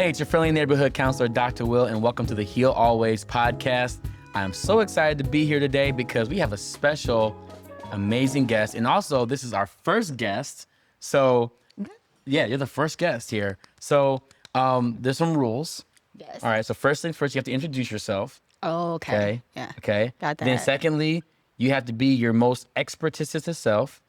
Hey, it's your friendly neighborhood counselor, Dr. Will, and welcome to the Heal Always podcast. I'm so excited to be here today because we have a special, amazing guest. And also, this is our first guest. So, yeah, you're the first guest here. So, there's some rules. Yes. All right. So, first things first, you have to introduce yourself. Oh, okay. Yeah. Okay. Got that. Then, secondly, you have to be your most experticious self.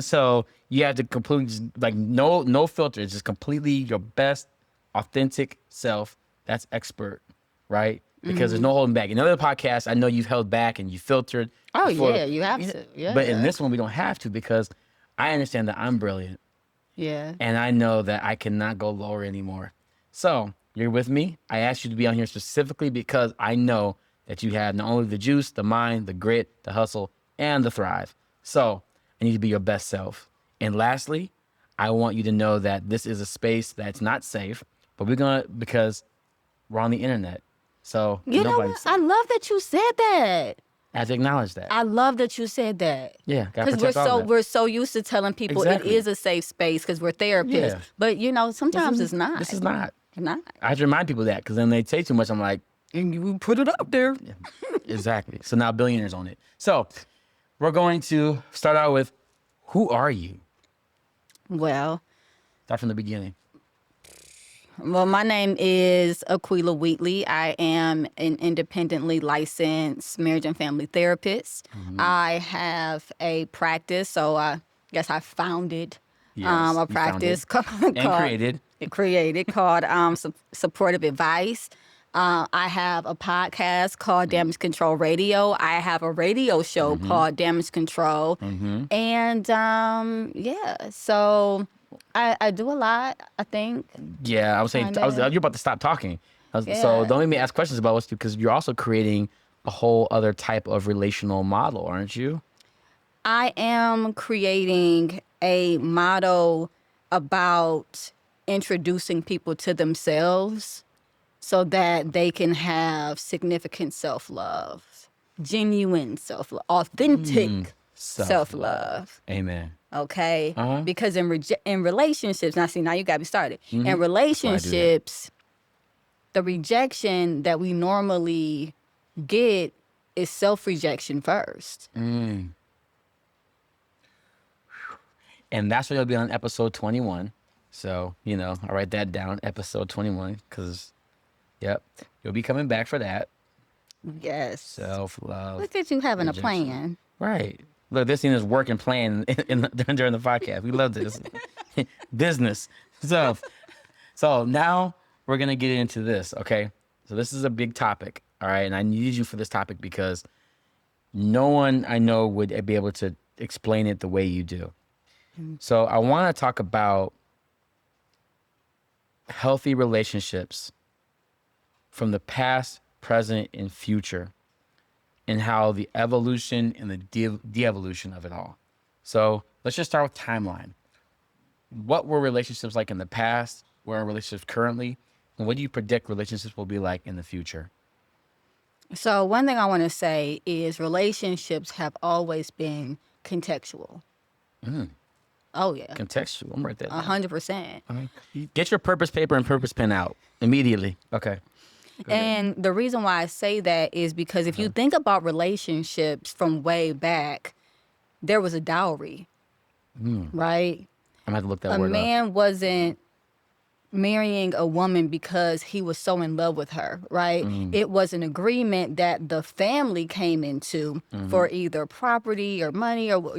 So, you have to completely, like, no filters, just completely your best, authentic self. That's expert, right? Because there's no holding back. In other podcasts, I know you've held back and you filtered. Oh, yeah, you have to. Yeah. But in this one, we don't have to because I understand that I'm brilliant. Yeah. And I know that I cannot go lower anymore. So you're with me. I asked you to be on here specifically because I know that you have not only the juice, the mind, the grit, the hustle, and the thrive. So I need to be your best self. And lastly, I want you to know that this is a space that's not safe, but because we're on the internet. So You know what? I love that you said that. I have to acknowledge that. I love that you said that. Yeah, because we're so used to telling people Exactly. it is a safe space because we're therapists. Yeah. But sometimes it's not. This is not. It's not. I have to remind people that because then they say too much. I'm like, and you put it up there. Yeah, exactly. So now billionaires own it. So we're going to start out with, who are you? Well, Start from the beginning. Well, my name is Aqueelah Wheatley. I am an independently licensed marriage and family therapist. I have a practice, so I guess I founded a practice called Supportive Advice. I have a podcast called Damage Control Radio. I have a radio show called Damage Control. And so I do a lot, I think. Yeah, I was saying, you're about to stop talking. So don't make me ask questions about what's because you're also creating a whole other type of relational model, aren't you? I am creating a model about introducing people to themselves so that they can have significant self-love, genuine self-love, authentic self-love. Amen. Okay? Because in relationships, now you got me started. In relationships, the rejection that we normally get is self-rejection first. And that's why you'll be on episode 21. So, I write that down, episode 21, because, you'll be coming back for that. Yes. Self-love. Look at you having rejection. A plan. Right. Look, this thing is working plan during the podcast. We love this. Business. So now we're going to get into this, okay? So this is a big topic, all right? And I need you for this topic because no one I know would be able to explain it the way you do. So I want to talk about healthy relationships from the past, present, and future, and how the evolution and the de-evolution of it all. So let's just start with timeline. What were relationships like in the past? Where are relationships currently? And what do you predict relationships will be like in the future? So one thing I want to say is relationships have always been contextual. Oh, yeah. Contextual. I'm right there. 100%. Get your purpose paper and purpose pen out immediately. Okay. And the reason why I say that is because if you think about relationships from way back, there was a dowry, right? I'm going to have to look that word up. A man wasn't marrying a woman because he was so in love with her, right? It was an agreement that the family came into for either property or money or,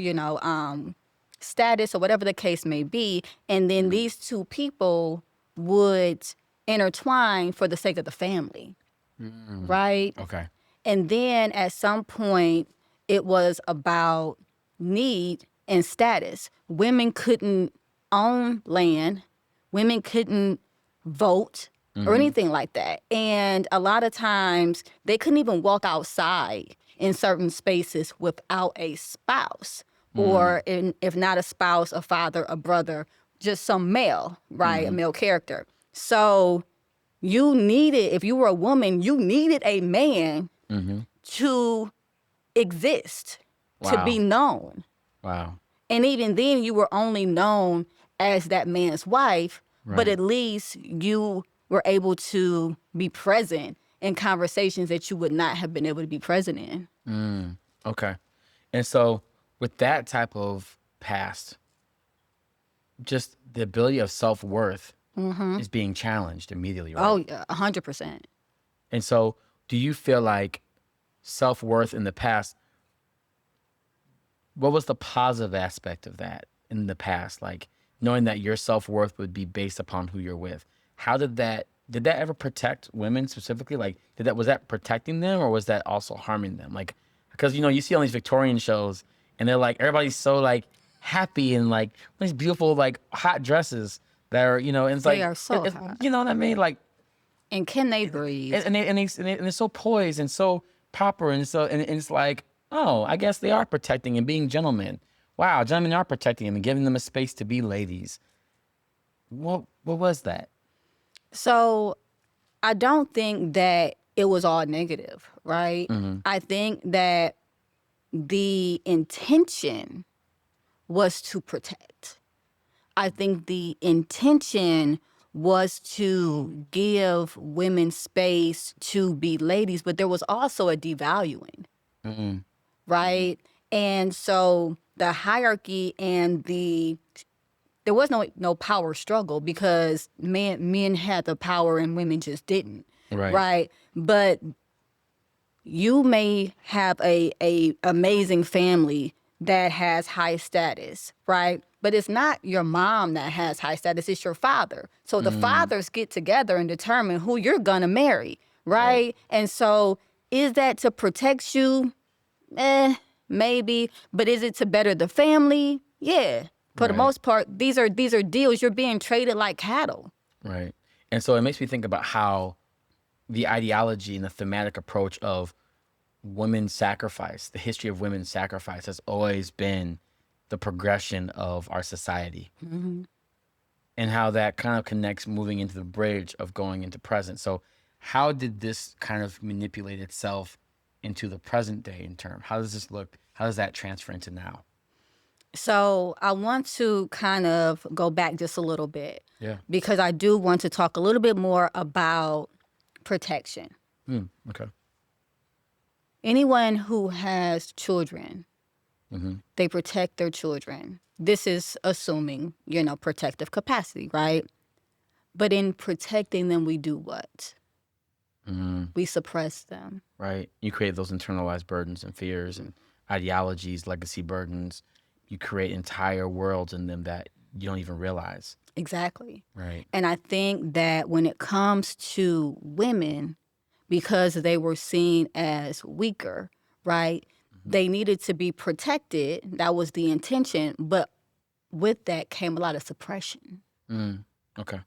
status or whatever the case may be. And then these two people would intertwine for the sake of the family, right? Okay. And then at some point, it was about need and status. Women couldn't own land. Women couldn't vote or anything like that. And a lot of times, they couldn't even walk outside in certain spaces without a spouse. Or if not a spouse, a father, a brother, just some male, right? A male character. So you needed, if you were a woman, you needed a man to exist, to be known. Wow. And even then, you were only known as that man's wife, but at least you were able to be present in conversations that you would not have been able to be present in. Okay. And so with that type of past, just the ability of self-worth is being challenged immediately, right? Oh, yeah, 100%. And so do you feel like self-worth in the past, what was the positive aspect of that in the past? Like knowing that your self-worth would be based upon who you're with. How did that ever protect women specifically? Like was that protecting them, or was that also harming them? Like, because you see on these Victorian shows and they're like, everybody's so like happy and like these beautiful like hot dresses that are, and it's They like, are so hot. you know what I mean? Like, And can they breathe? and it's so poised and so proper, and it's like, oh, I guess they are protecting and being gentlemen. Wow, gentlemen are protecting them and giving them a space to be ladies. What was that? So I don't think that it was all negative, right? I think that the intention was to protect. I think the intention was to give women space to be ladies, but there was also a devaluing, right? And so the hierarchy and there was no power struggle because men had the power and women just didn't, right? But you may have a amazing family that has high status, right? But it's not your mom that has high status, it's your father. So the fathers get together and determine who you're gonna marry, right? And so is that to protect you? Maybe. But is it to better the family? Yeah. For the most part, these are deals. You're being traded like cattle. Right. And so it makes me think about how the ideology and the thematic approach of women's sacrifice, the history of women's sacrifice has always been the progression of our society. And how that kind of connects moving into the bridge of going into present. So how did this kind of manipulate itself into the present day in term? How does this look? How does that transfer into now? So I want to kind of go back just a little bit. Yeah. Because I do want to talk a little bit more about protection. Okay. Anyone who has children, they protect their children. This is assuming, protective capacity, right? But in protecting them, we do what? We suppress them. Right. You create those internalized burdens and fears and ideologies, legacy burdens. You create entire worlds in them that you don't even realize. Exactly. Right. And I think that when it comes to women, because they were seen as weaker, right? They needed to be protected. That was the intention. But with that came a lot of suppression. Okay.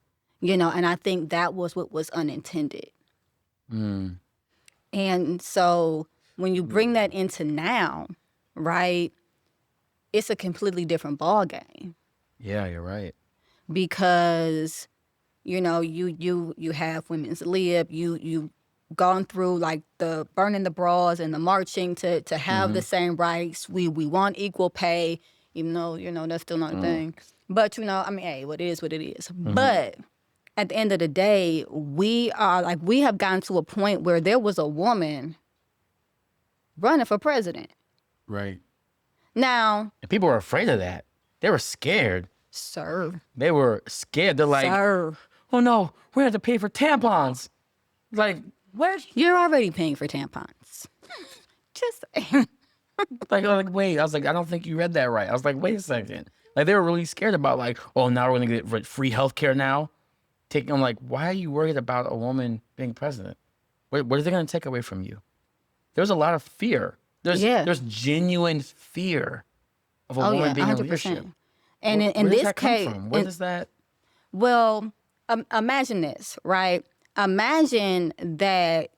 And I think that was what was unintended. And so when you bring that into now, right, it's a completely different ballgame. Yeah, you're right. Because, you have women's lib, you gone through like the burning the bras and the marching to have the same rights. We want equal pay, even though, that's still not a thing. But, hey, what it is, what it is. But at the end of the day, we have gotten to a point where there was a woman running for president. Right. Now. And people were afraid of that. They were scared. Sir. They were scared. They're like, Sir. Oh no, we have to pay for tampons. Like, what? You're already paying for tampons. Just like, wait. I was like, I don't think you read that right. I was like, wait a second. Like, they were really scared about like, oh, now we're gonna get free healthcare now. I'm like, why are you worried about a woman being president? What are they gonna take away from you? There's a lot of fear. There's genuine fear of a woman being 100%. In leadership. And where in does this that come case, from? Where does that? Well, imagine this, right? Imagine that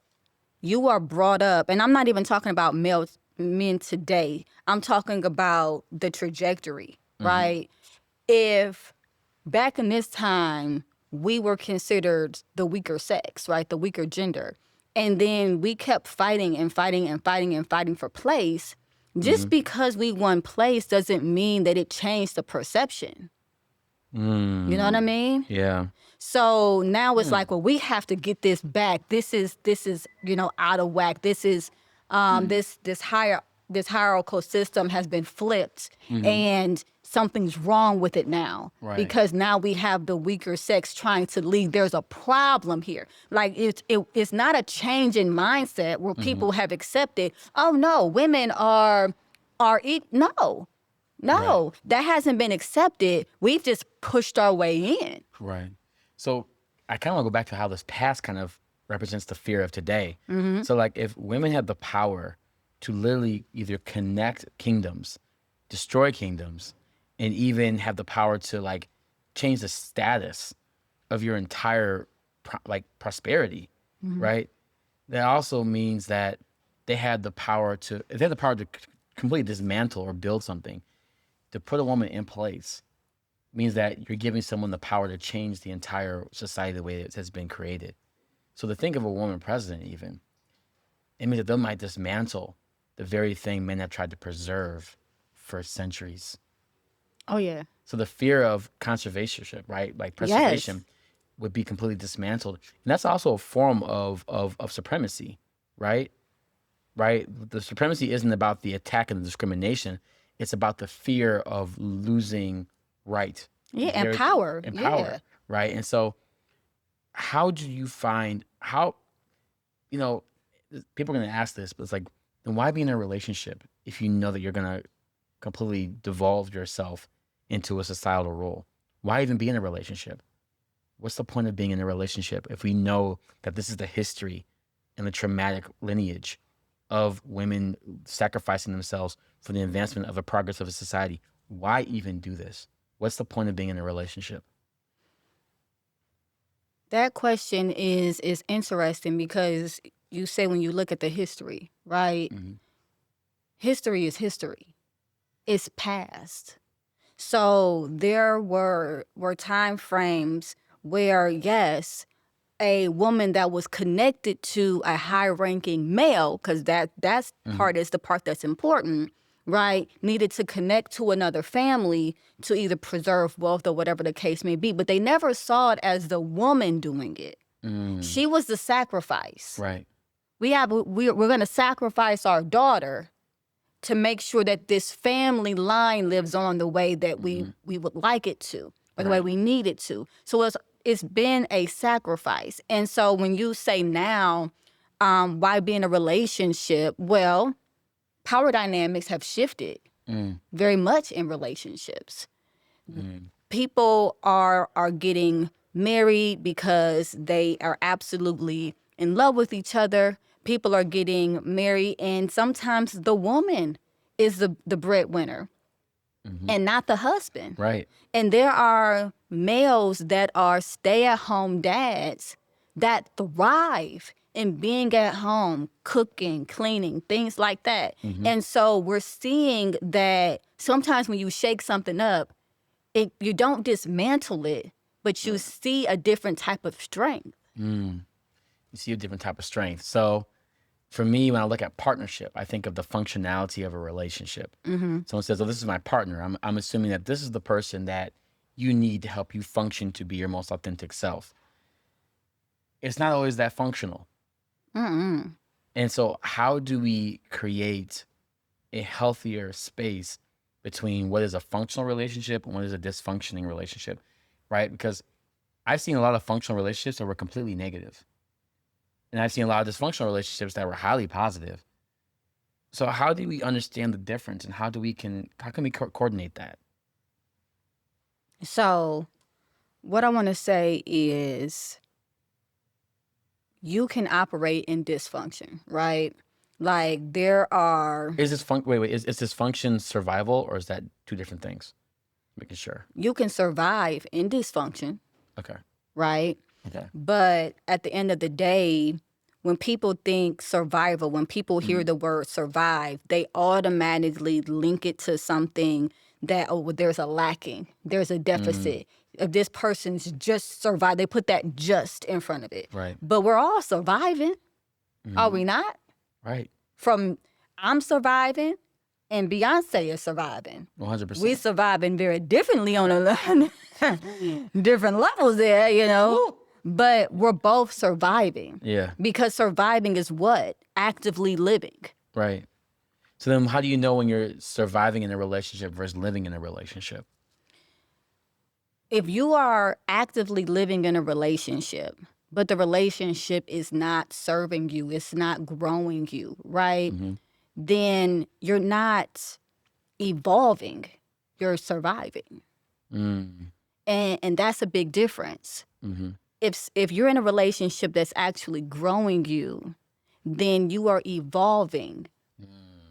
you are brought up, and I'm not even talking about men today. I'm talking about the trajectory, right? If back in this time, we were considered the weaker sex, right? The weaker gender. And then we kept fighting and fighting and fighting and fighting for place. Just because we won place doesn't mean that it changed the perception. You know what I mean? Yeah. So now it's like, well, we have to get this back. This is out of whack. This is this hierarchical system has been flipped, and something's wrong with it now. Right. Because now we have the weaker sex trying to lead. There's a problem here. Like it's not a change in mindset where people have accepted, oh no, women are no. No, Right. that hasn't been accepted. We've just pushed our way in. Right. So I kind of want to go back to how this past kind of represents the fear of today. So like if women had the power to literally either connect kingdoms, destroy kingdoms, and even have the power to like change the status of your entire prosperity, right? That also means that they had the power to, if they had the power to completely dismantle or build something, to put a woman in place means that you're giving someone the power to change the entire society the way it has been created. So to think of a woman president even, it means that they might dismantle the very thing men have tried to preserve for centuries. Oh yeah. So the fear of conservatorship, right? Like preservation would be completely dismantled. And that's also a form of supremacy, right? Right? The supremacy isn't about the attack and the discrimination. It's about the fear of losing right. Yeah, and power. Power, right? And so how do you find, people are going to ask this, but it's like, then why be in a relationship if you know that you're going to completely devolve yourself into a societal role? Why even be in a relationship? What's the point of being in a relationship if we know that this is the history and the traumatic lineage of women sacrificing themselves for the advancement of the progress of a society? Why even do this? What's the point of being in a relationship? That question is interesting because you say when you look at the history, right? History is history. It's past. So there were time frames where, yes, a woman that was connected to a high-ranking male, because that's part is the part that's important, right, needed to connect to another family to either preserve wealth or whatever the case may be. But they never saw it as the woman doing it. She was the sacrifice. Right. We're going to sacrifice our daughter to make sure that this family line lives on the way that we would like it to, or the way we need it to. So it's been a sacrifice. And so when you say now, why be in a relationship? Well, power dynamics have shifted very much in relationships. People are getting married because they are absolutely in love with each other. People are getting married, and sometimes the woman is the breadwinner and not the husband. Right. And there are males that are stay-at-home dads that thrive in being at home, cooking, cleaning, things like that. And so we're seeing that sometimes when you shake something up, you don't dismantle it, but you see a different type of strength. You see a different type of strength. So for me, when I look at partnership, I think of the functionality of a relationship. Someone says, oh, this is my partner. I'm assuming that this is the person that you need to help you function to be your most authentic self. It's not always that functional. And so how do we create a healthier space between what is a functional relationship and what is a dysfunctioning relationship, right? Because I've seen a lot of functional relationships that were completely negative. And I've seen a lot of dysfunctional relationships that were highly positive. So how do we understand the difference, and how can we coordinate that? So what I want to say is you can operate in dysfunction, right? Like there are... Is this is dysfunction survival, or is that two different things? Making sure. You can survive in dysfunction. Okay. Right? Okay. But at the end of the day, when people think survival, when people hear the word survive, they automatically link it to something that, oh, there's a lacking, there's a deficit. If this person's just survived, they put that just in front of it. Right. But we're all surviving, are we not? Right. From I'm surviving, and Beyonce is surviving. 100%. We surviving very differently on a different levels there, you know. Woo. But we're both surviving. Yeah. Because surviving is what? Actively living. Right. So then how do you know when you're surviving in a relationship versus living in a relationship? If you are actively living in a relationship, but the relationship is not serving you, it's not growing you, right? Mm-hmm. Then you're not evolving, you're surviving. Mm. And that's a big difference. Mm-hmm. If you're in a relationship that's actually growing you, then you are evolving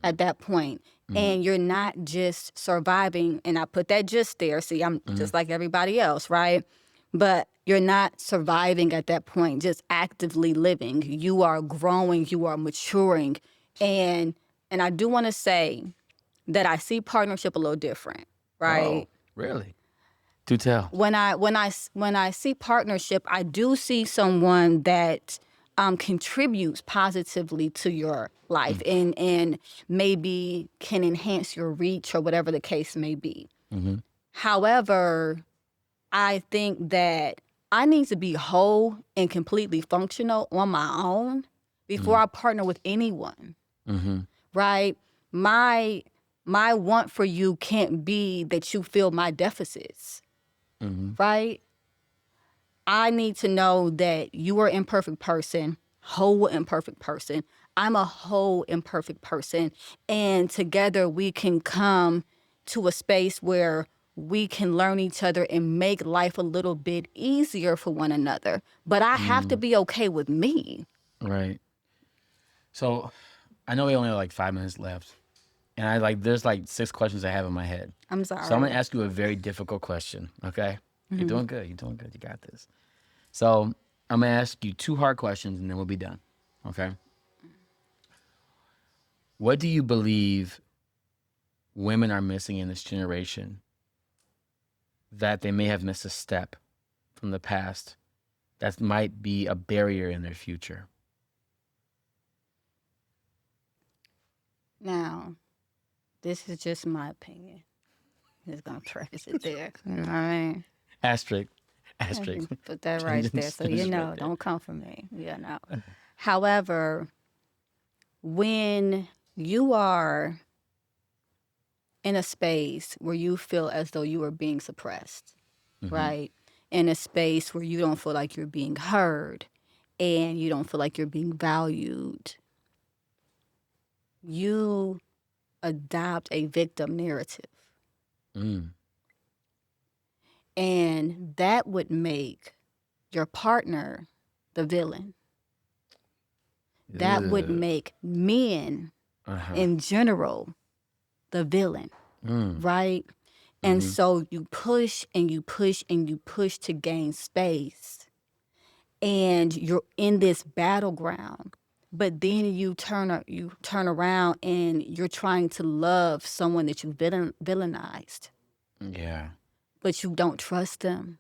at that point. And you're not just surviving, and I put that just there. See, I'm just like everybody else, right? But you're not surviving at that point, just actively living. You are growing, you are maturing. And I do want to say that I see partnership a little different, right? Oh, really? Do tell. When I see partnership, I do see someone that contributes positively to your life and maybe can enhance your reach or whatever the case may be. Mm-hmm. However, I think that I need to be whole and completely functional on my own before I partner with anyone, Mm-hmm. right? My want for you can't be that you fill my deficits. Mm-hmm. Right? I need to know that you are an imperfect person, whole imperfect person. I'm a whole imperfect person. And together we can come to a space where we can learn each other and make life a little bit easier for one another. But I have to be okay with me. Right. So I know we only have like 5 minutes left. And there's like 6 questions I have in my head. I'm sorry. So I'm gonna ask you a very difficult question, okay? You're doing good. You're doing good. You got this. So I'm gonna ask you 2 hard questions and then we'll be done. Okay? What do you believe women are missing in this generation that they may have missed a step from the past that might be a barrier in their future? Now, this is just my opinion. Just gonna preface it there. You know what I mean? Asterisk. Put that right there so you know. Don't come for me. You know. However, when you are in a space where you feel as though you are being suppressed, right? In a space where you don't feel like you're being heard and you don't feel like you're being valued, you adopt a victim narrative. Mm. And that would make your partner the villain. That would make men in general the villain, right? And so you push and you push and you push to gain space. And you're in this battleground. But then you turn around and you're trying to love someone that you villainized. Yeah. But you don't trust them.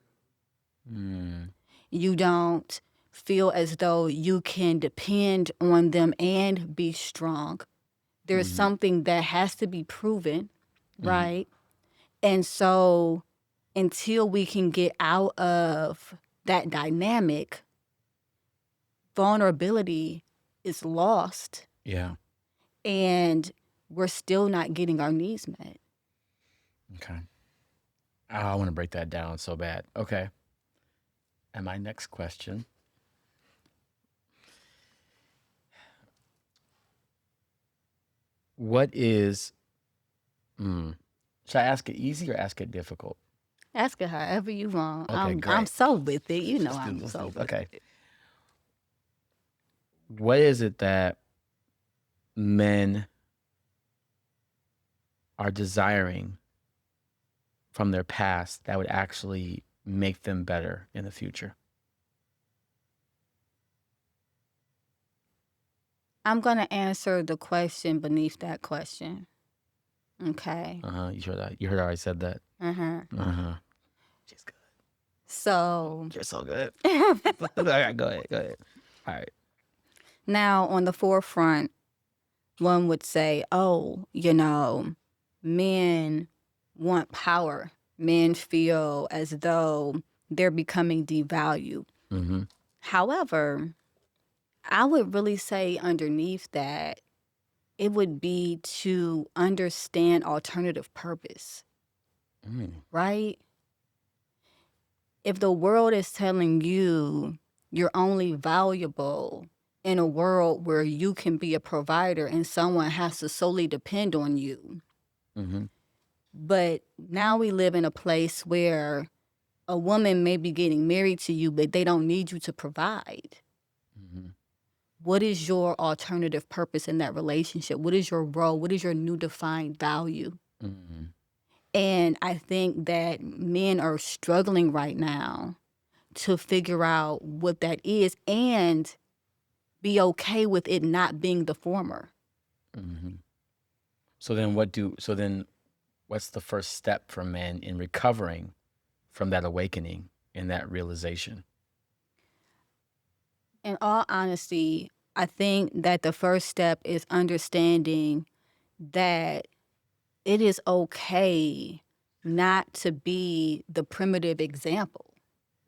Mm. You don't feel as though you can depend on them and be strong. There's something that has to be proven, right? And so until we can get out of that dynamic, vulnerability is lost. Yeah. And we're still not getting our needs met. Okay. Oh, I want to break that down so bad. Okay. And my next question. What is, should I ask it easy or ask it difficult? Ask it however you want. Okay, great. I'm so with it. You know Let's do I'm this, so let's do with this. Okay. it. What is it that men are desiring from their past that would actually make them better in the future? I'm going to answer the question beneath that question. Okay. You heard that? You heard I already said that? She's good. So. You're so good. All right, go ahead. All right. Now, on the forefront, one would say, oh, men want power. Men feel as though they're becoming devalued. Mm-hmm. However, I would really say underneath that, it would be to understand alternative purpose, right? If the world is telling you you're only valuable in a world where you can be a provider and someone has to solely depend on you. Mm-hmm. But now we live in a place where a woman may be getting married to you, but they don't need you to provide. Mm-hmm. What is your alternative purpose in that relationship? What is your role? What is your new defined value? Mm-hmm. And I think that men are struggling right now to figure out what that is and be okay with it not being the former. Mm-hmm. So then what's the first step for men in recovering from that awakening and that realization? In all honesty, I think that the first step is understanding that it is okay not to be the primitive example,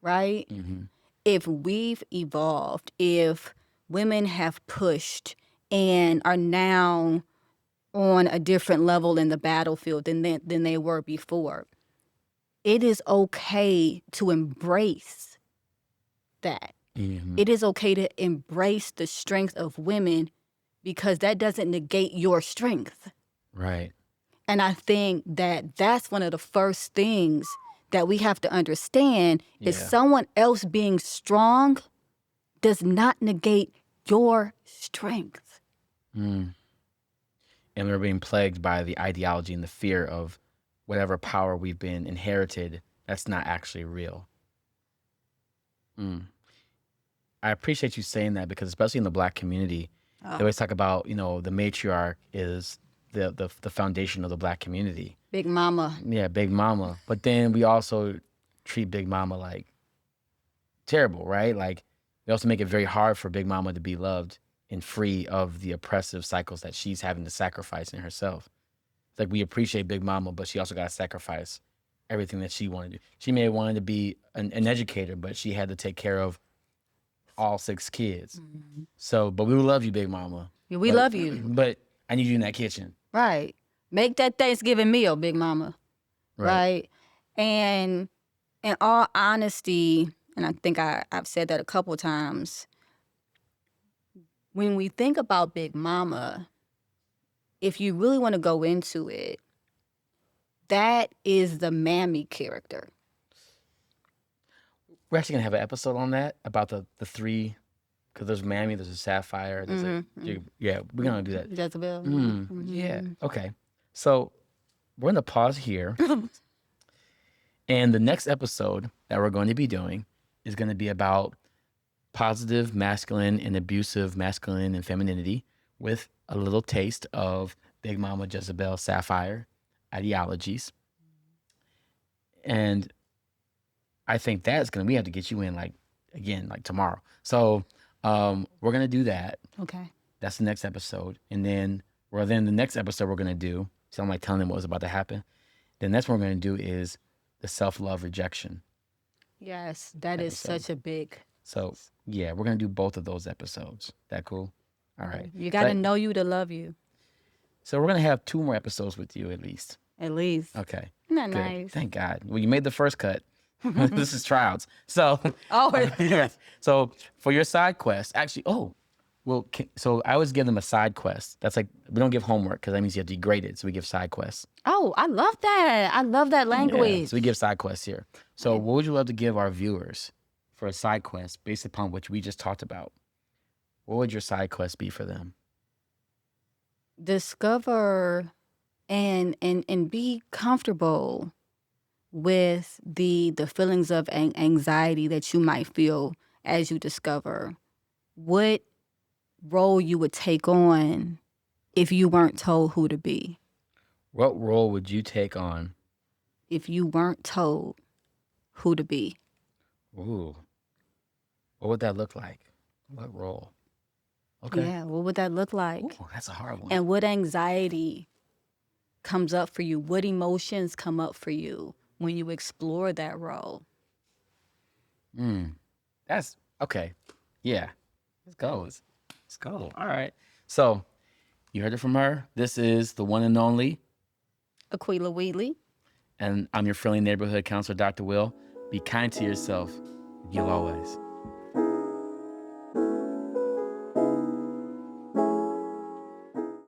right? Mm-hmm. If we've evolved, if women have pushed and are now on a different level in the battlefield than they were before, it is okay to embrace that. Mm-hmm. It is okay to embrace the strength of women because that doesn't negate your strength. Right. And I think that that's one of the first things that we have to understand is Yeah. someone else being strong does not negate your strength. Mm. And we're being plagued by the ideology and the fear of whatever power we've been inherited that's not actually real. I appreciate you saying that because especially in the Black community, they always talk about, the matriarch is the foundation of the Black community. Big Mama. Yeah, Big Mama. But then we also treat Big Mama like terrible, right? Like we also make it very hard for Big Mama to be loved and free of the oppressive cycles that she's having to sacrifice in herself. It's like we appreciate Big Mama, but she also got to sacrifice everything that she wanted to do. She may have wanted to be an educator, but she had to take care of all 6 kids. So, but we love you, Big Mama. Yeah, we love you. But I need you in that kitchen. Right. Make that Thanksgiving meal, Big Mama. Right. And in all honesty, and I think I've said that a couple times, when we think about Big Mama, if you really want to go into it, that is the Mammy character. We're actually gonna have an episode on that about the 3, because there's Mammy, there's a Sapphire, there's yeah, we're gonna do that. Jezebel. Yeah. Okay. So we're gonna pause here, and the next episode that we're going to be doing is going to be about positive masculine and abusive masculine and femininity, with a little taste of Big Mama Jezebel Sapphire ideologies. And I think we have to get you in like tomorrow. So we're gonna do that. Okay. That's the next episode. And then the next episode we're gonna do, so I'm like telling them what was about to happen. The next one we're gonna do is the self-love rejection. Yes, that is such a big. So yeah, we're gonna do both of those episodes. That cool? All right. You got to know you to love you. So we're gonna have 2 more episodes with you at least. At least. Okay. Isn't that Good. nice? Thank God. Well, you made the first cut. This is tryouts. So Oh, so for your side quest, actually, so I always give them a side quest. That's like, we don't give homework because that means you have to be graded. So we give side quests. oh, I love that. I love that language. Yeah, so we give side quests here. So what would you love to give our viewers for a side quest based upon what we just talked about? What would your side quest be for them? Discover and be comfortable with the feelings of anxiety that you might feel as you discover what role you would take on if you weren't told who to be. What role would you take on? If you weren't told who to be. Ooh. What would that look like? What role? Okay. Yeah, what would that look like? Ooh, that's a hard one. And what anxiety comes up for you? What emotions come up for you when you explore that role? That's okay. Yeah. Let's go. Let's go. All right. So you heard it from her. This is the one and only, Aqueelah Wheatley. and I'm your friendly neighborhood counselor, Dr. Will. Be kind to yourself. You'll always.